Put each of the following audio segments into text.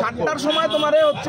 7টার সময় তোমারে হচ্ছে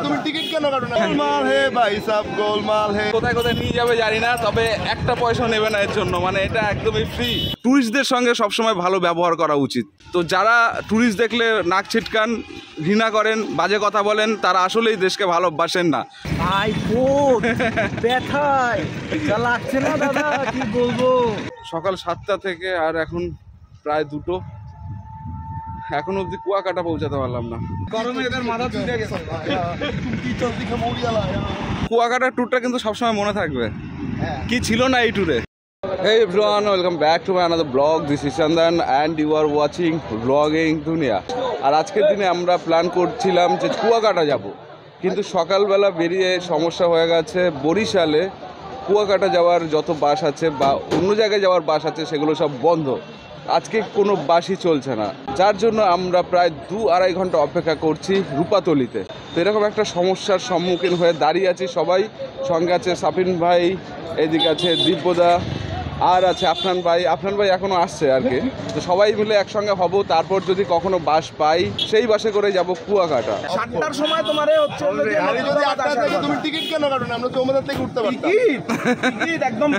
তুমি টিকিট কেন কাটো না? গোলমাল হে ভাই সাব, গোলমাল হে। কোথায় কোথায় নিয়ে যাবে জানি না, তবে একটা পয়সা নেবে না এর জন্য, মানে এটা একদমই ফ্রি। ট্যুরিস্টদের সঙ্গে সবসময় ভালো ব্যবহার করা উচিত। তো যারা ট্যুরিস্ট দেখলে নাক ছিটকান, ঘৃণা করেন, বাজে কথা বলেন, তারা আসলেই দেশকে ভালোবাসেন না। ভাই কোট ব্যথায় যা লাগছে না দাদা, কি বলবো। সকাল 7টা থেকে আর এখন প্রায় 2টো, এখন অব্দি কুয়াকাটা পৌঁছাতে পারলাম না। গরমে এদের মাথা চুলে গেছে। কুয়াকাটার ট্যুরটা কিন্তু সবসময় মনে থাকবে, কি ছিল না এই ট্যুরে। Hey everyone, welcome back to my another vlog. This is Chandan and you are watching Vlogging Dunia. আর আজকের দিনে আমরা প্ল্যান করছিলাম যে কুয়াকাটা যাব, কিন্তু সকালবেলা বেরিয়ে সমস্যা হয়ে গেছে। বরিশালে কুয়াকাটা যাওয়ার যত বাস আছে বা অন্য জায়গায় যাওয়ার বাস আছে সেগুলো সব বন্ধ। আজকে কোনো বাসই চলছে না, যার জন্য আমরা প্রায় 2-2.5 ঘন্টা অপেক্ষা করছি রূপাতলিতে। তো এরকম একটা সমস্যার সম্মুখীন হয়ে দাঁড়িয়ে আছি সবাই। সঙ্গে আছে সাপিন ভাই, এদিকে আছে দিব্যদা, আর আছে আফনান ভাই এখনো আসছে আর কি। তো সবাই মিলে একসঙ্গে হব, তারপর যদি কখনো বাস পাই সেই বাসে করে যাব কুয়াকাটা। 7টার সময় তোমারে হচ্ছে তুমি টিকিট কেন কাটো না? আমরা তোমাদের থেকে উঠতে পারতাম। টিকিট একদম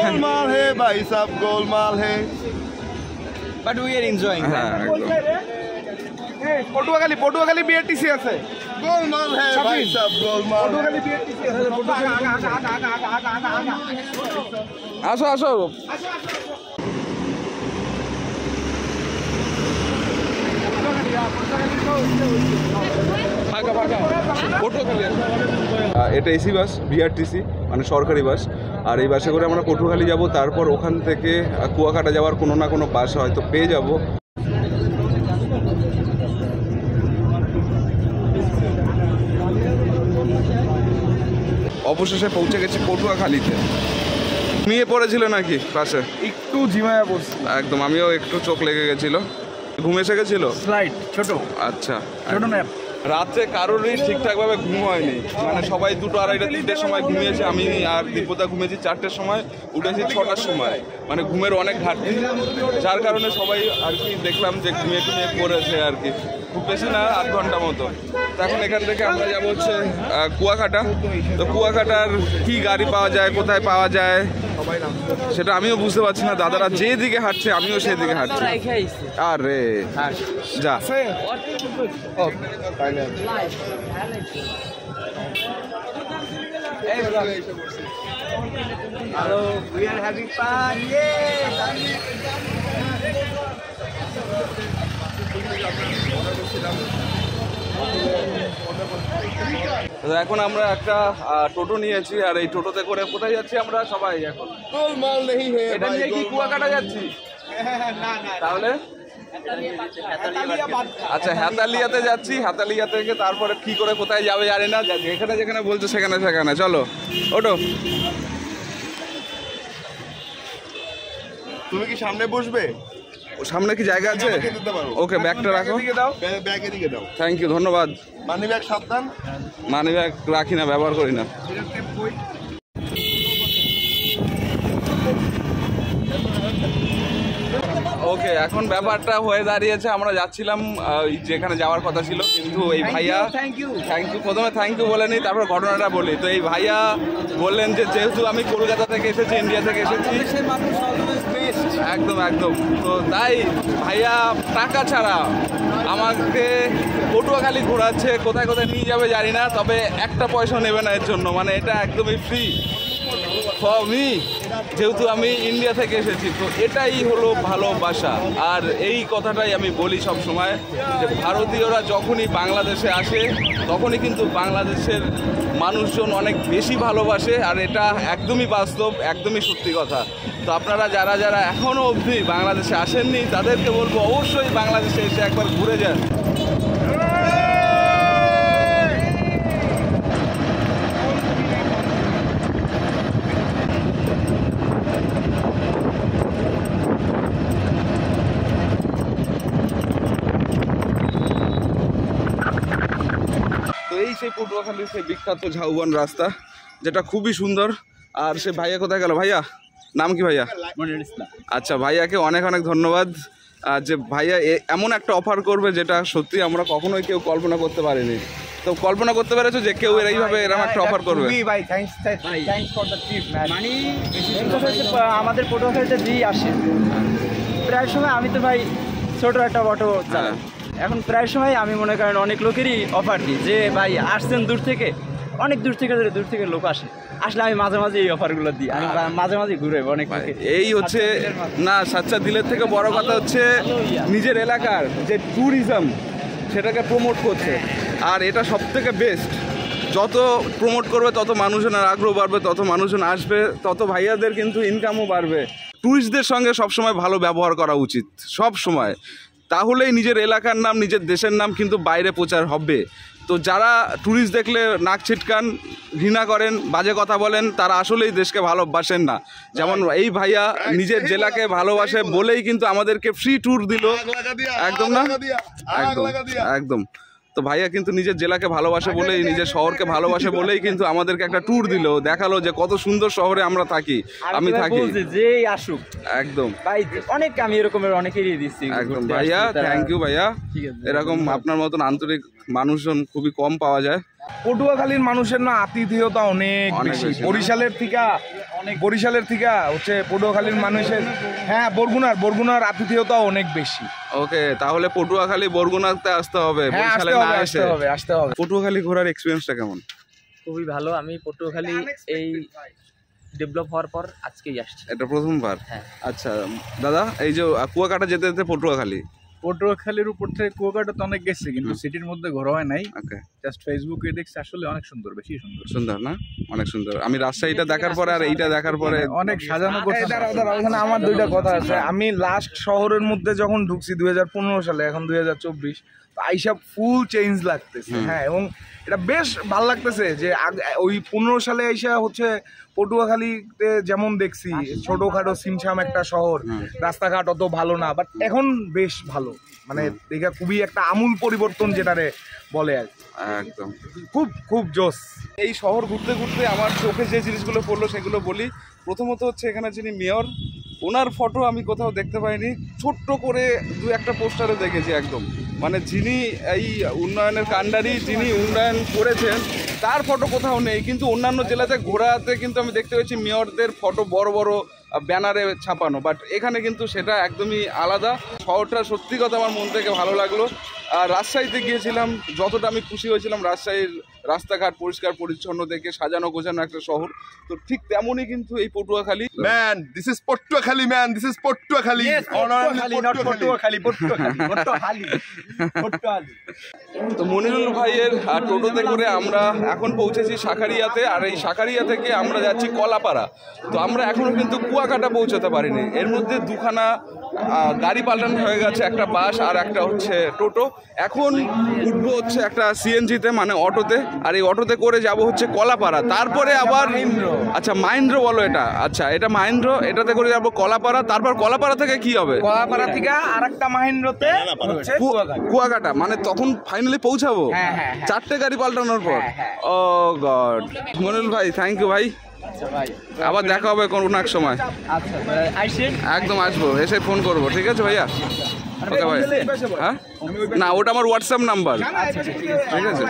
গোলমাল হে ভাই সাব, গোলমাল হে। But we are enjoying. হ্যাঁ একদম। পটুয়াখালী বিআরটিসি আছে। গোলমাল হে ভাই সাব, গোলমাল। পটুয়াখালী বিআরটিসি আছে। আসো আসো। এটা এসি বাস, বিআরটিসি মানে সরকারি বাস। আর এই বাসে করে আমরা পটুয়াখালী যাব, তারপর ওখান থেকে কুয়াকাটা যাওয়ার কোনো না কোনো বাস হয়তো পেয়ে যাব। অবশেষে পৌঁছে গেছি পটুয়াখালীতে। ঘুমিয়ে পড়েছিল নাকি পাশে? একটু ঝিমায়া পড়ছি একদম, আমিও একটু চোখ লেগে গেছিল। ঘুম এসে গেছিল? স্লাইড ছোট আচ্ছা। ছোট ন্যাপ। রাত্রে কারোরই ঠিকঠাকভাবে ঘুম হয়নি, মানে সবাই 2টো, 2:30, 3টের সময় ঘুমিয়েছে। আমি আর দিব্যতা ঘুমিয়েছি 4টের সময়, উঠেছি 6টার সময়। মানে ঘুমের অনেক ঘাটতি, যার কারণে সবাই আর কি দেখলাম যে ঘুমিয়ে পড়েছে আর কি। খুব বেশি না, 8 ঘন্টা মতো। তো এখন এখান থেকে আমরা যাবো হচ্ছে কুয়াকাটা। তো কুয়াকাটার কি গাড়ি পাওয়া যায়, কোথায় পাওয়া যায় সেটা আমিও বুঝতে পারছি না। দাদারা যেদিকে হাঁটছে আমিও সেদিকে হাঁটছি। আরে যা। Hello, we are having fun. এখন আমরা একটা টোটো নিয়েছি, আর এই টোটোতে করে কোথায় যাচ্ছি আমরা সবাই এখন? গোলমাল নেই হে। এটা নিয়ে কি কুয়াকাটা যাচ্ছি? তাহলে আচ্ছা, হেতালিয়াতে যাচ্ছি। হেতালিয়া থেকে তারপরে কি করে কোথায় যাবে জানি না, যেখানে যেখানে বলছে সেখানে সেখানে। চলো ওটো। তুমি কি সামনে বসবে? সামনে কি জায়গা আছে? ওকে, ব্যাগটা রাখো। ব্যাগে দিকে দাও। থ্যাংক ইউ, ধন্যবাদ। মানি ব্যাগ সাবধান। মানি ব্যাগ রাখি না, ব্যবহার করি না। ওকে, এখন ব্যাপারটা হয়ে দাঁড়িয়েছে, আমরা যাচ্ছিলাম যেখানে যাওয়ার কথা ছিল, কিন্তু এই ভাইয়া থ্যাংক ইউ প্রথমে থ্যাংক ইউ বলেনি, তারপর ঘটনাটা বলি। তো এই ভাইয়া বললেন যে যেহেতু আমি কলকাতা থেকে এসেছি, ইন্ডিয়া থেকে এসেছি, একদম একদম, তো তাই ভাইয়া টাকা ছাড়া আমাকে পটুয়াখালী ঘোরাচ্ছে। কোথায় কোথায় নিয়ে যাবে জানি না, তবে একটা পয়সা নেবে না এর জন্য, মানে এটা একদমই ফ্রি ফর মি, যেহেতু আমি ইন্ডিয়া থেকে এসেছি। তো এটাই হলো ভালোবাসা। আর এই কথাটাই আমি বলি সব সময়, যে ভারতীয়রা যখনই বাংলাদেশে আসে তখনই কিন্তু বাংলাদেশের মানুষজন অনেক বেশি ভালোবাসে। আর এটা একদমই বাস্তব, একদমই সত্যি কথা। তো আপনারা যারা যারা এখনও অবধি বাংলাদেশে আসেননি, তাদেরকে বলবো অবশ্যই বাংলাদেশে এসে একবার ঘুরে যান। এই সেই পটুয়াখালীর সেই বিখ্যাত ঝাউবন রাস্তা, যেটা খুবই সুন্দর। আর সে ভাইয়া কোথায় গেল? ভাইয়া নাম কি ভাইয়া? আচ্ছা, ভাইয়াকে অনেক অনেক ধন্যবাদ। যে ভাইয়া এমন একটা অফার করবে যেটা সত্যি আমরা কখনোই কেউ কল্পনা করতে পারিনি। তো কল্পনা করতে পেরেছো যে কেউ এইভাবে এরকম একটা অফার করবে? ভাই thanks for the tip man. মানে আমাদের পটুয়াখালীতে দিয়ে আসে প্রায় সময়। আমি তো ভাই ছোট একটা অটো চালাই, এখন প্রায় সময় আমি মনে করেন অনেক লোকেরই অফার দিই যে ভাই আসছেন দূর থেকে, অনেক দূর থেকে লোক আসলে আমি মাঝে মাঝে এই অফারগুলো দিই। আমি মাঝে মাঝে ঘুরে অনেক। এই হচ্ছে না সাচ্চা দিলের থেকে বড় কথা হচ্ছে নিজের এলাকার যে ট্যুরিজম সেটাকে প্রমোট করছে, আর এটা সব থেকে বেস্ট। যত প্রমোট করবে তত মানুষজনের আগ্রহ বাড়বে, তত মানুষজন আসবে, তত ভাইয়াদের কিন্তু ইনকামও বাড়বে। ট্যুরিস্টদের সঙ্গে সবসময় ভালো ব্যবহার করা উচিত সব সময়, তাহলেই নিজের এলাকার নাম নিজের দেশের নাম কিন্তু বাইরে প্রচার হবে। তো যারা ট্যুরিস্ট দেখলে নাক ছিটকান, ঘৃণা করেন, বাজে কথা বলেন, তারা আসলেই দেশকে ভালোবাসেন না। যেমন এই ভাইয়া নিজের জেলাকে ভালোবাসে বলেই কিন্তু আমাদেরকে ফ্রি ট্যুর দিল। একদম না? একদম একদম। তো ভাইয়া কিন্তু নিজের জেলাকে ভালোবাসে বলেই, নিজের শহরকে ভালোবাসে বলেই কিন্তু আমাদেরকে একটা ট্যুর দিল, দেখালো যে কত সুন্দর শহরে আমরা থাকি, আমি থাকি। যেই আসুক একদম ভাই, অনেক আমি এরকমের অনেকেরই দিচ্ছি। একদম ভাইয়া, থ্যাংক ইউ ভাইয়া। এরকম আপনার মতন আন্তরিক মানুষজন খুবই কম পাওয়া যায়। পটুয়াখালীর মানুষের না আতিথেয়তা অনেক বেশি। বরিশালের থেকে হচ্ছে পটুয়াখালীর মানুষের, হ্যাঁ বরগুনার আতিথেয়তা অনেক বেশি। ওকে, তাহলে পটুয়াখালী বরগুনাতে আসতে হবে, বরিশালে না এসে। আসতে হবে। পটুয়াখালী ঘোরার এক্সপেরিয়েন্সটা কেমন? খুবই ভালো। আমি পটুয়াখালী এই ডেভেলপ হওয়ার পর আজকেই আসছি। এটা প্রথমবার? হ্যাঁ। আচ্ছা দাদা, এই যে কুয়াকাটা যেতে যেতে পটুয়াখালীর উপর থেকে কুয়াকাটা তো অনেক গেছে, কিন্তু সিটির মধ্যে ঘোরা হয় নাই। ওকে, জাস্ট ফেসবুকে দেখছি, আসলে অনেক সুন্দর, বেশি সুন্দর। সুন্দর না? অনেক সুন্দর। আমি রাজশাহীটা দেখার পরে আর এইটা দেখার পরে অনেক সাজানো করছে। এখানে আমার দুইটা কথা আছে। আমি লাস্ট শহরের মধ্যে যখন ঢুকছি 2015 সালে, এখন 2024, তো আইসা ফুল চেঞ্জ লাগতেছে। হ্যাঁ, এবং এটা বেশ ভালো লাগতেছে যে ওই 15 সালে আইসা হচ্ছে পটুয়াখালীতে যেমন দেখছি ছোটখাটো সিমসাম একটা শহর, রাস্তাঘাট অত ভালো না, বাট এখন বেশ ভালো। মানে দেখা খুবই একটা আমূল পরিবর্তন যেটারে বলে আর একদম খুব জোস। এই শহর ঘুরতে ঘুরতে আমার চোখে যে জিনিসগুলো পড়লো সেগুলো বলি। প্রথমত হচ্ছে এখানে যিনি মেয়র, ওনার ফটো আমি কোথাও দেখতে পাইনি। ছোট্ট করে দু একটা পোস্টারে দেখেছি একদম, মানে যিনি এই উন্নয়নের কাণ্ডারি, যিনি উন্নয়ন করেছেন তার ফটো কোথাও নেই। কিন্তু অন্যান্য জেলাতে ঘোরাতে কিন্তু আমি দেখতে পেয়েছি মেয়রদের ফটো বড় বড় ব্যানারে ছাপানো, বাট এখানে কিন্তু সেটা একদমই আলাদা। শহরটা সত্যি কথা আমার মন থেকে ভালো লাগলো। আর রাজশাহীতে গিয়েছিলাম, যতটা আমি খুশি হয়েছিলাম রাজশাহীর রাস্তাঘাট পরিষ্কার পরিচ্ছন্ন দেখে, সাজানো গোছানো একটা শহর, তো ঠিক তেমনই কিন্তু এই Patuakhali. Man, this is Patuakhali man, this is Patuakhali. তো মনিরুল ভাইয়ের টোটোতে করে আমরা এখন পৌঁছেছি শাঁখারিয়াতে, আর এই শাঁখারিয়া থেকে আমরা যাচ্ছি কলাপাড়া। তো আমরা এখনো কিন্তু কুয়াকাটা পৌঁছাতে পারিনি। এর মধ্যে দুখানা গাড়ি পাল্টানো হয়ে গেছে, একটা বাস আর একটা হচ্ছে টোটো। এখন উঠবো হচ্ছে একটা সিএনজিতে, মানে অটোতে, আর এই অটোতে করে যাব হচ্ছে কলাপাড়া, তারপরে আবার আচ্ছা মাহিন্দ্র বলো এটা, আচ্ছা এটা মাহিন্দ্র, এটাতে করে যাবো কলাপাড়া, তারপর কলাপাড়া থেকে কি হবে? কলাপাড়া থেকে আরেকটা মাহিন্দ্রতে কুয়াকাটা, মানে তখন ফাইনালি পৌঁছাবো 4টে গাড়ি পাল্টানোর পর। ও গড, মনিরুল ভাই থ্যাংক ইউ ভাই, আবার দেখা হবে কোনো এক সময়। একদম আসবো, এসে ফোন করবো, ঠিক আছে ভাইয়া? ওকে ভাই। হ্যাঁ না, ওটা আমার হোয়াটসঅ্যাপ নাম্বার, ঠিক আছে?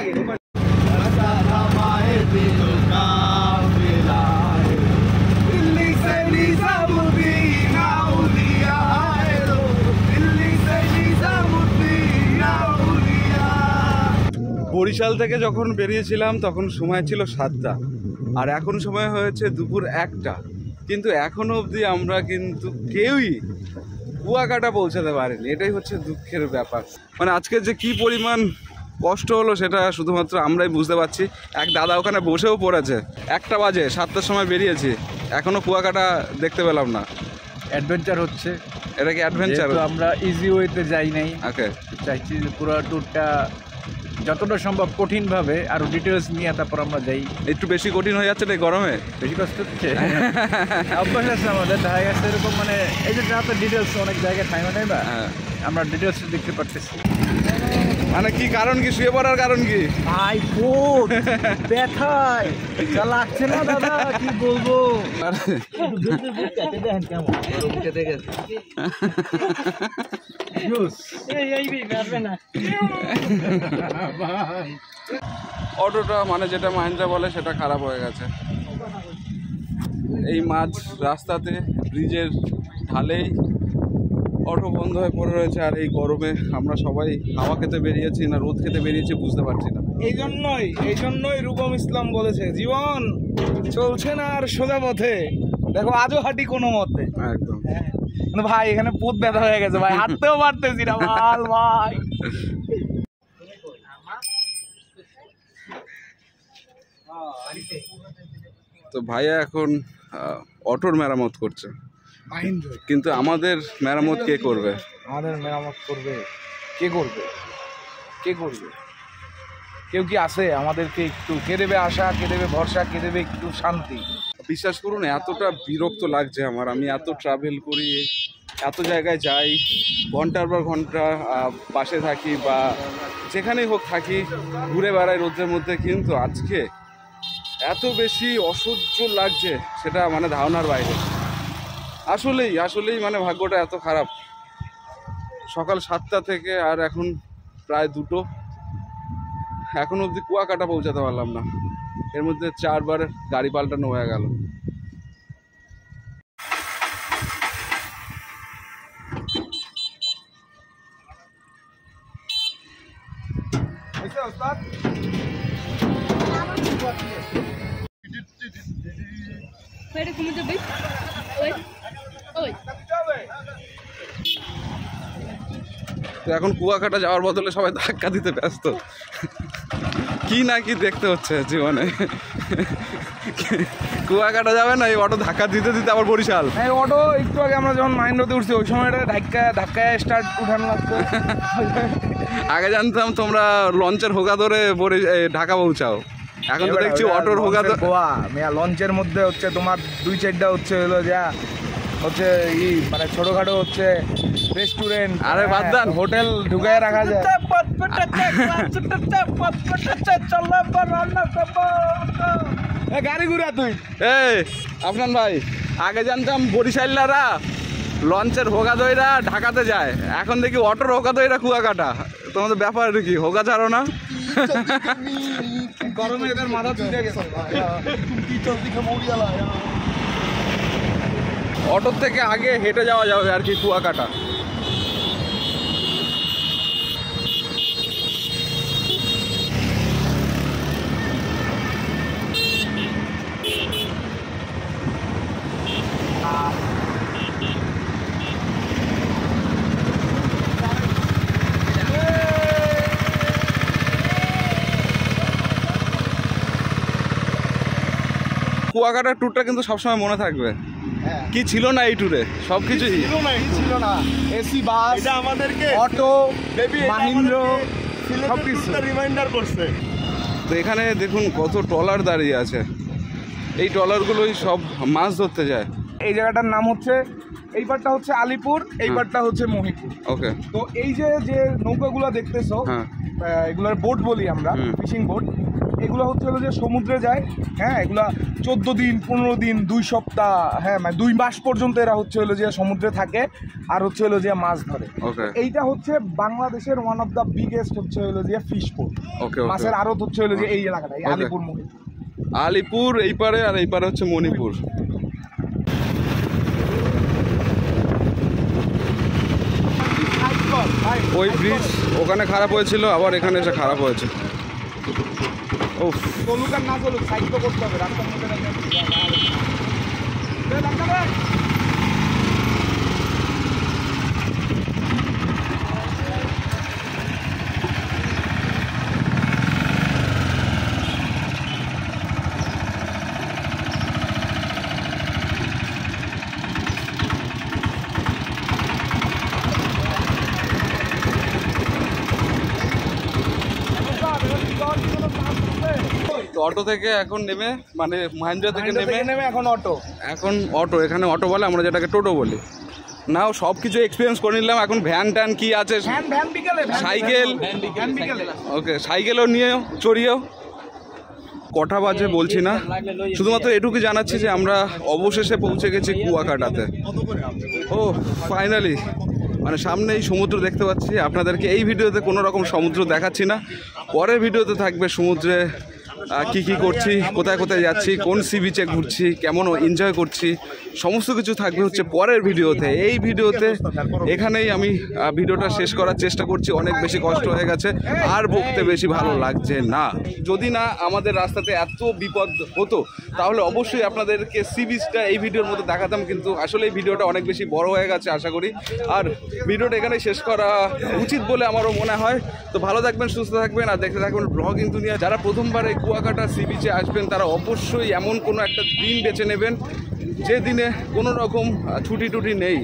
বরিশাল থেকে যখন বেরিয়েছিলাম তখন সময় ছিল 7টা, আর এখন সময় হয়েছে দুপুর 1টা, কিন্তু এখনো অবধি আমরা কিন্তু কেউই কুয়াকাটা পৌঁছাতে পারিনি। এটাই হচ্ছে দুঃখের ব্যাপার। মানে আজকে যে কি পরিমাণ কষ্ট হলো সেটা শুধুমাত্র আমরাই বুঝতে পারছি। এক দাদা ওখানে বসেও পড়েছে, 1টা বাজে, 7টার সময় বেরিয়েছি, এখনো কুয়াকাটা দেখতে পেলাম না। অ্যাডভেঞ্চার হচ্ছে, এটা কি অ্যাডভেঞ্চার? আমরা ইজি ওয়েতে যাই নাই। ওকে, চাইছি পুরো ট্যুরটা যতটা সম্ভব কঠিনভাবে আরো ডিটেলস নিয়ে তারপর আমরা যাই। একটু বেশি কঠিন হয়ে যাচ্ছে না এই গরমে? বেশি কষ্ট হচ্ছে, অভ্যাস আছে আমাদের, দেখা গেছে এরকম মানে এই যে যাতে ডিটেলস অনেক জায়গায় টাইম নেই বা আমরা ডিটেলস দেখতে পারতেছি। মানে কি কারণ, কি শুয়ে পড়ার কারণ কি? ভাই কোট ব্যথায় যা লাগছে না দাদা, কি বলবো। অটোটা মানে যেটা মাহিন্দ্রা বলে সেটা খারাপ হয়ে গেছে। এই মাঝ রাস্তাতে ব্রিজের ঢালেই অটো বন্ধ হয়ে পড়ে রয়েছে। আর এই গরমে আমরা সবাই হাওয়া খেতে বেরিয়েছি না রোদ খেতে বেরিয়েছি বুঝতে পারছি না। এই জন্যই রূপম ইসলাম বলেছে জীবন চলছে না আর সোজা পথে, দেখো আজও হাঁটি কোনো মতে। একদম। কিন্তু ভাই এখানে পুত ব্যথা হয়ে গেছে ভাই, হাঁটতেও পারতেছি না ভাই। তো ভাইয়া এখন অটোর মেরামত করছে, কিন্তু আমাদের মেরামত কে করবে? আমাদের মেরামত করবে কে? কেউ কি আছে আমাদেরকে একটু কে দেবে আশা, কে দেবে ভরসা, কে দেবে একটু শান্তি? বিশ্বাস করুন এতটা বিরক্ত লাগছে আমার। আমি এত ট্রাভেল করি, এত জায়গায় যাই, ঘন্টার পর ঘন্টা বাসে থাকি বা যেখানেই হোক থাকি, ঘুরে বেড়াই রোদের মধ্যে, কিন্তু আজকে এত বেশি অসহ্য লাগছে সেটা মানে ধারণার বাইরে। আসলেই মানে ভাগ্যটা এত খারাপ। সকাল 7টা থেকে আর এখন প্রায় 2টো, এখন অবধি কুয়াকাটা পৌঁছাতে পারলাম না। এর মধ্যে 4বার গাড়ি পাল্টানো হয়ে গেল। তো এখন কুয়াকাটা যাওয়ার বদলে সবাই ধাক্কা দিতে ব্যস্ত। কি না কি দেখতে হচ্ছে জীবনে। কুয়াকাটা যাবে না, এই অটো ধাক্কা দিতে দিতে আবার বরিশাল। এই অটো একটু আগে আমরা যখন মাইন্ডতে উঠছি ওই সময়টা ধাক্কায় স্টার্ট উঠানো লাগতো। আগে জানতাম তোমরা লঞ্চের হোগা ধরে ঢাকা পৌঁছাও, এখন তো দেখছি অটোর হোগা গোয়া মেয়া লঞ্চের মধ্যে হচ্ছে তোমার 2-4টা হচ্ছে হলো যা হচ্ছে মানে ছোটখাটো হচ্ছে রেস্টুরেন্ট, আরে বাদ দেন, হোটেল ঢুকায় রাখা যায়। গাড়ি ঘুরা তুই আফনান ভাই, আগে জানতাম বরিশালারা লঞ্চের হোগা দইরা ঢাকাতে যায়, এখন দেখি অটোর হোগা দইরা কুয়াকাটা। তোমাদের ব্যাপার কি, হোগা ছাড়ো না? গরমে এদের মাথা চুলে গেছে। অটোর থেকে আগে হেঁটে যাওয়া যাবে আর কি কুয়াকাটা। কুয়াকাটার ট্যুরটা কিন্তু সবসময় মনে থাকবে। কি ছিল না এই ট্যুরে, সবকিছুই ছিল না। এসি বাস, এটা আমাদেরকে অটো, মাহিন্দ্র সবকিছু রিমাইন্ডার করছে। তো এখানে দেখুন কত ট্রলার দাঁড়িয়ে আছে। এই ট্রলারগুলোই সব মাছ ধরতে যায়। এই জায়গাটার নাম হচ্ছে, এই পারটা হচ্ছে আলিপুর, এই পারটা হচ্ছে মহিপুর। ওকে। তো এই যে যে নৌকাগুলো দেখতেছো, এগুলোর বোট বলি আমরা, ফিশিং বোট। এগুলো হচ্ছে হলো যে সমুদ্রে যায়, হ্যাঁ, এগুলা 14 দিন 15 দিন 2 সপ্তাহ, হ্যাঁ মানে 2 মাস পর্যন্ত এরা হচ্ছে হলো যে সমুদ্রে থাকে আর হচ্ছে হলো যে মাছ ধরে। এইটা হচ্ছে বাংলাদেশের ওয়ান অফ দ্য বিগেস্ট হচ্ছে হলো যে ফিশ পোর্ট। মাছের আড়ত হচ্ছে হলো যে এই এলাকাটা, আলিপুর মহিপুর। আলিপুর এই পারে আর এই পারে হচ্ছে মণিপুর। ওই ব্রিজ ওখানে খারাপ হয়েছিল, আবার এখানে এসে খারাপ হয়েছে। চলুক আর না চলুক, সাইড তো করতে হবে রাস্তার মধ্যে। অটো থেকে এখন নেমে মানে মাহিন্দ্রা থেকে নেমে এখন অটো এখানে অটো বলে, আমরা যেটাকে টোটো বলি। নাও সব কিছু এক্সপিরিয়েন্স করে নিলাম, এখন ভ্যান ট্যান কি আছে, সাইকেল, ওকে সাইকেলও নিয়েও চড়িয়েও। কটা বাজে বলছি না, শুধুমাত্র এটুকু জানাচ্ছি যে আমরা অবশেষে পৌঁছে গেছি কুয়াকাটাতে। ও ফাইনালি, মানে সামনেই সমুদ্র দেখতে পাচ্ছি। আপনাদেরকে এই ভিডিওতে কোনো রকম সমুদ্র দেখাচ্ছি না, পরের ভিডিওতে থাকবে সমুদ্রে কি কি করছি, কোথায় কোথায় যাচ্ছি, কোন সি বিচে ঘুরছি, কেমন এনজয় করছি, সমস্ত কিছু থাকবে হচ্ছে পরের ভিডিওতে। এই ভিডিওতে এখানেই আমি ভিডিওটা শেষ করার চেষ্টা করছি। অনেক বেশি কষ্ট হয়ে গেছে, আর বকতে বেশি ভালো লাগছে না। যদি না আমাদের রাস্তাতে এত বিপদ হতো তাহলে অবশ্যই আপনাদেরকে সি বিচটা এই ভিডিওর মধ্যে দেখাতাম, কিন্তু আসলে এই ভিডিওটা অনেক বেশি বড় হয়ে গেছে আশা করি। আর ভিডিওটা এখানেই শেষ করা উচিত বলে আমারও মনে হয়। তো ভালো থাকবেন, সুস্থ থাকবেন, আর দেখতে থাকবেন ব্লগিং দুনিয়া। যারা প্রথমবার এই কুয়াকাটা সি বিচে আসবেন তারা অবশ্যই এমন কোনো একটা দিন বেছে নেবেন যে দিনে কোনো রকম ছুটি টুটি নেই।